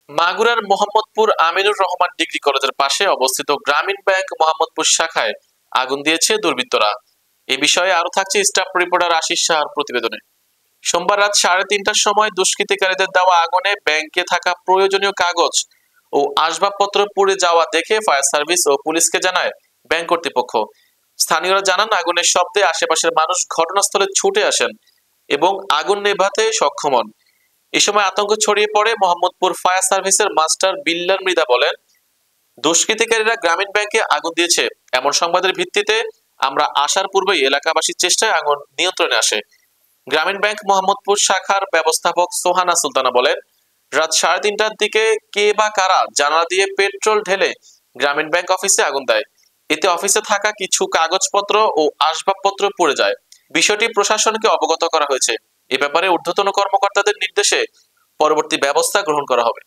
মাগুরার মোহাম্মদপুর আমিনুর রহমান ডিগ্রি কলেজের পাশে অবস্থিত গ্রামীণ ব্যাংক মোহাম্মদপুর শাখায় আগুন দিয়েছে দুর্বৃত্তরা। এ বিষয়ে আরো থাকছে স্টাফ রিপোর্টার আশিস সাহার প্রতিবেদনে। সোমবার রাত 3:30টার সময় দুষ্কৃতিকারীদের দেওয়া আগুনে ব্যাংকে থাকা প্রয়োজনীয় কাগজ ও আসবাবপত্র পুড়ে যাওয়া দেখে ফায়ার সার্ভিস ও পুলিশকে জানায় ব্যাংক কর্তৃপক্ষ। স্থানীয়রা জানান, আগুনের শব্দে আশেপাশের মানুষ ঘটনাস্থলে ছুটে আসেন এবং আগুন নেভাতে সক্ষম হন। এ সময় আতঙ্ক ছড়িয়ে পড়ে। মোহাম্মদপুর ফায়ার সার্ভিসের মাস্টার বিল্লাল মৃধা বলেন, দুষ্কৃতিকারীরা গ্রামীণ ব্যাংকে আগুন দিয়েছে এমন সংবাদের ভিত্তিতে আমরা আসার পূর্বেই এলাকাবাসীর চেষ্টায় আগুন নিয়ন্ত্রণে আসে। গ্রামীণ ব্যাংক মোহাম্মদপুর শাখার ব্যবস্থাপক সোহানা সুলতানা বলেন, রাত 3:30টার দিকে কে বা কারা জানালা দিয়ে পেট্রোল ঢেলে গ্রামীণ ব্যাংক অফিসে আগুন দেয়। এতে অফিসে থাকা কিছু কাগজপত্র ও আসবাবপত্র পুড়ে যায়। বিষয়টি প্রশাসনকে অবগত করা হয়েছে। এ ব্যাপারে ঊর্ধ্বতন কর্মকর্তাদের নির্দেশে পরবর্তী ব্যবস্থা গ্রহণ করা হবে।